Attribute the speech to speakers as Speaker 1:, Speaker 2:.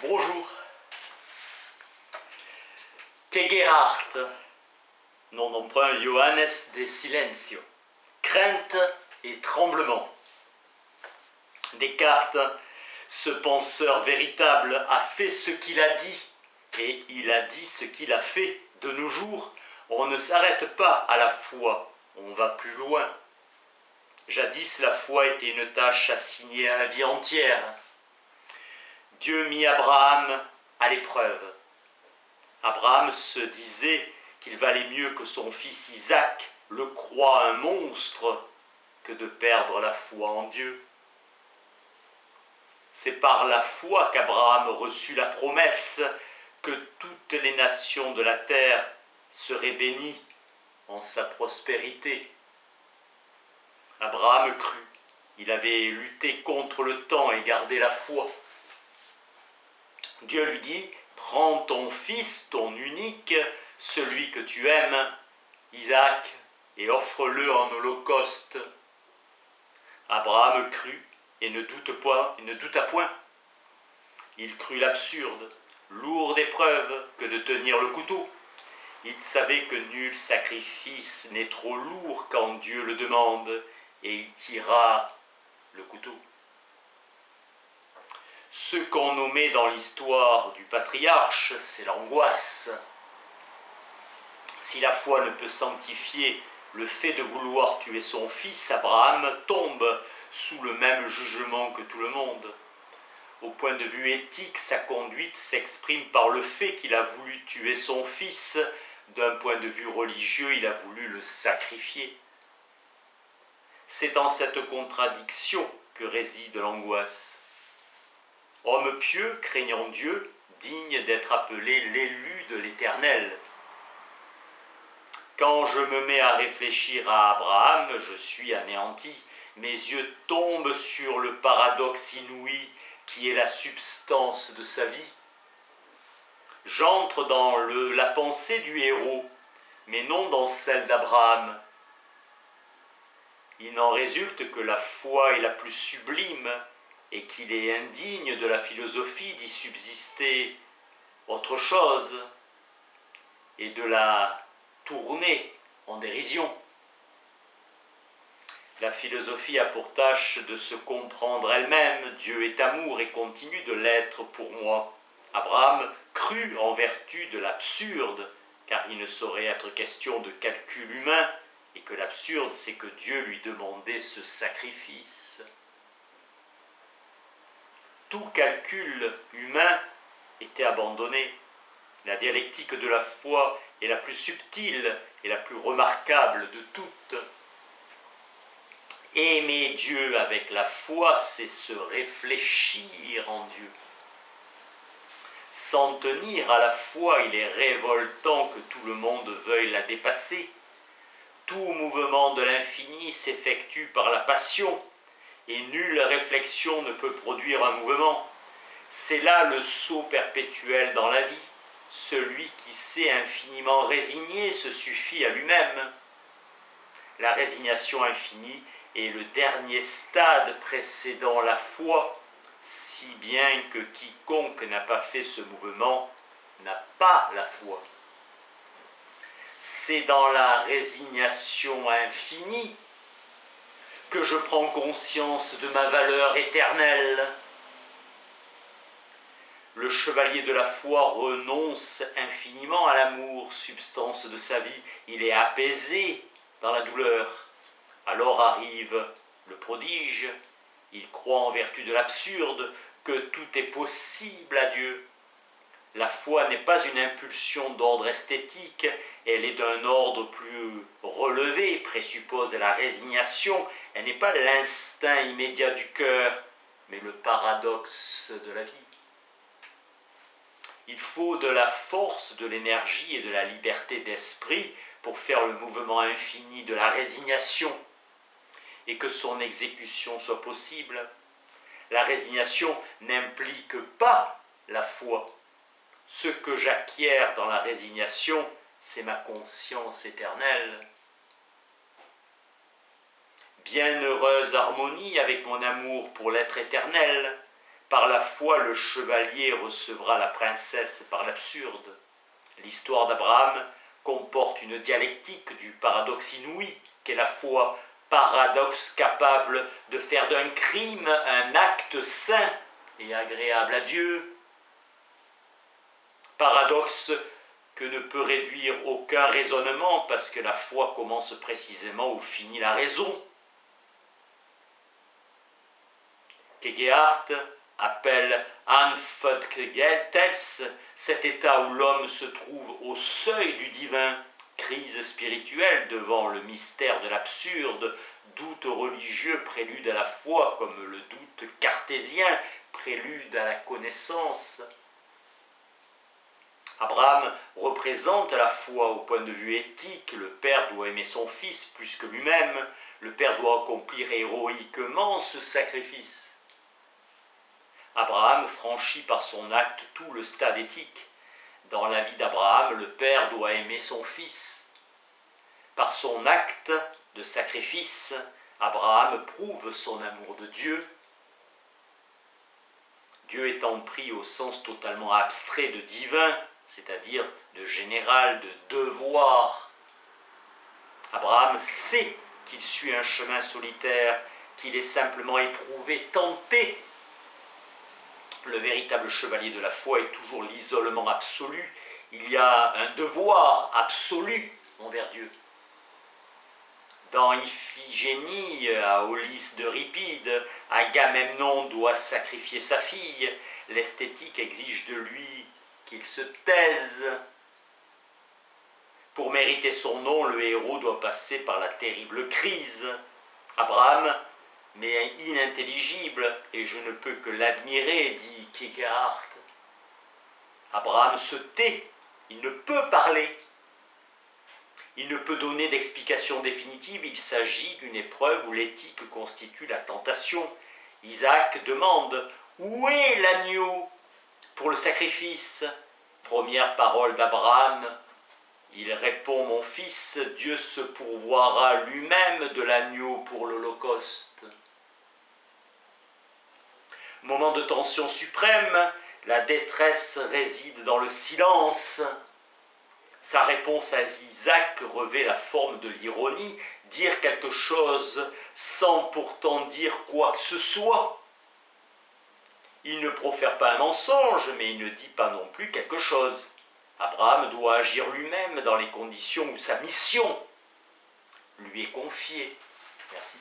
Speaker 1: Bonjour. Tegehardt, nom d'emprunt Johannes de Silencio. Crainte et tremblement. Descartes, ce penseur véritable, a fait ce qu'il a dit, et il a dit ce qu'il a fait. De nos jours, on ne s'arrête pas à la foi, on va plus loin. Jadis, la foi était une tâche assignée à la vie entière. Dieu mit Abraham à l'épreuve. Abraham se disait qu'il valait mieux que son fils Isaac le croie un monstre que de perdre la foi en Dieu. C'est par la foi qu'Abraham reçut la promesse que toutes les nations de la terre seraient bénies en sa prospérité. Abraham crut, il avait lutté contre le temps et gardé la foi. Dieu lui dit, prends ton fils, ton unique, celui que tu aimes, Isaac, et offre-le en holocauste. Abraham crut et ne douta point. Il crut l'absurde, lourde épreuve que de tenir le couteau. Il savait que nul sacrifice n'est trop lourd quand Dieu le demande, et il tira le couteau. Ce qu'on nommait dans l'histoire du patriarche, c'est l'angoisse. Si la foi ne peut sanctifier le fait de vouloir tuer son fils, Abraham tombe sous le même jugement que tout le monde. Au point de vue éthique, sa conduite s'exprime par le fait qu'il a voulu tuer son fils. D'un point de vue religieux, il a voulu le sacrifier. C'est en cette contradiction que réside l'angoisse. Homme pieux, craignant Dieu, digne d'être appelé l'élu de l'Éternel. Quand je me mets à réfléchir à Abraham, je suis anéanti. Mes yeux tombent sur le paradoxe inouï qui est la substance de sa vie. J'entre dans la pensée du héros, mais non dans celle d'Abraham. Il n'en résulte que la foi est la plus sublime et qu'il est indigne de la philosophie d'y subsister autre chose et de la tourner en dérision. La philosophie a pour tâche de se comprendre elle-même. Dieu est amour et continue de l'être pour moi. Abraham crut en vertu de l'absurde, car il ne saurait être question de calcul humain, et que l'absurde, c'est que Dieu lui demandait ce sacrifice. Tout calcul humain était abandonné. La dialectique de la foi est la plus subtile et la plus remarquable de toutes. Aimer Dieu avec la foi, c'est se réfléchir en Dieu. S'en tenir à la foi, il est révoltant que tout le monde veuille la dépasser. Tout mouvement de l'infini s'effectue par la passion, et nulle réflexion ne peut produire un mouvement. C'est là le saut perpétuel dans la vie. Celui qui sait infiniment résigner se suffit à lui-même. La résignation infinie est le dernier stade précédant la foi, si bien que quiconque n'a pas fait ce mouvement n'a pas la foi. C'est dans la résignation infinie que je prends conscience de ma valeur éternelle. Le chevalier de la foi renonce infiniment à l'amour, substance de sa vie. Il est apaisé dans la douleur. Alors arrive le prodige. Il croit en vertu de l'absurde que tout est possible à Dieu. La foi n'est pas une impulsion d'ordre esthétique, elle est d'un ordre plus relevé, présuppose la résignation. Elle n'est pas l'instinct immédiat du cœur, mais le paradoxe de la vie. Il faut de la force, de l'énergie et de la liberté d'esprit pour faire le mouvement infini de la résignation et que son exécution soit possible. La résignation n'implique pas la foi. Ce que j'acquiers dans la résignation, c'est ma conscience éternelle. Bienheureuse harmonie avec mon amour pour l'être éternel. Par la foi, le chevalier recevra la princesse par l'absurde. L'histoire d'Abraham comporte une dialectique du paradoxe inouï qu'est la foi, paradoxe capable de faire d'un crime un acte saint et agréable à Dieu. Paradoxe que ne peut réduire aucun raisonnement parce que la foi commence précisément où finit la raison. Kierkegaard appelle Anfotkeltels cet état où l'homme se trouve au seuil du divin, crise spirituelle devant le mystère de l'absurde, doute religieux prélude à la foi comme le doute cartésien prélude à la connaissance. Abraham représente la foi au point de vue éthique. Le père doit aimer son fils plus que lui-même. Le père doit accomplir héroïquement ce sacrifice. Abraham franchit par son acte tout le stade éthique. Dans la vie d'Abraham, le père doit aimer son fils. Par son acte de sacrifice, Abraham prouve son amour de Dieu. Dieu étant pris au sens totalement abstrait de divin, c'est-à-dire de général, de devoir. Abraham sait qu'il suit un chemin solitaire, qu'il est simplement éprouvé, tenté. Le véritable chevalier de la foi est toujours l'isolement absolu. Il y a un devoir absolu envers Dieu. Dans Iphigénie, à Ulysse d'Euripide, Agamemnon doit sacrifier sa fille. L'esthétique exige de lui qu'il se taise. Pour mériter son nom, le héros doit passer par la terrible crise. Abraham mais inintelligible, et je ne peux que l'admirer, dit Kierkegaard. Abraham se tait, il ne peut parler. Il ne peut donner d'explication définitive, il s'agit d'une épreuve où l'éthique constitue la tentation. Isaac demande « Où est l'agneau pour le sacrifice ?» Première parole d'Abraham. Il répond « Mon fils, Dieu se pourvoira lui-même de l'agneau pour l'Holocauste. » Moment de tension suprême, la détresse réside dans le silence. Sa réponse à Isaac revêt la forme de l'ironie, dire quelque chose sans pourtant dire quoi que ce soit. Il ne profère pas un mensonge, mais il ne dit pas non plus quelque chose. Abraham doit agir lui-même dans les conditions où sa mission lui est confiée. Merci.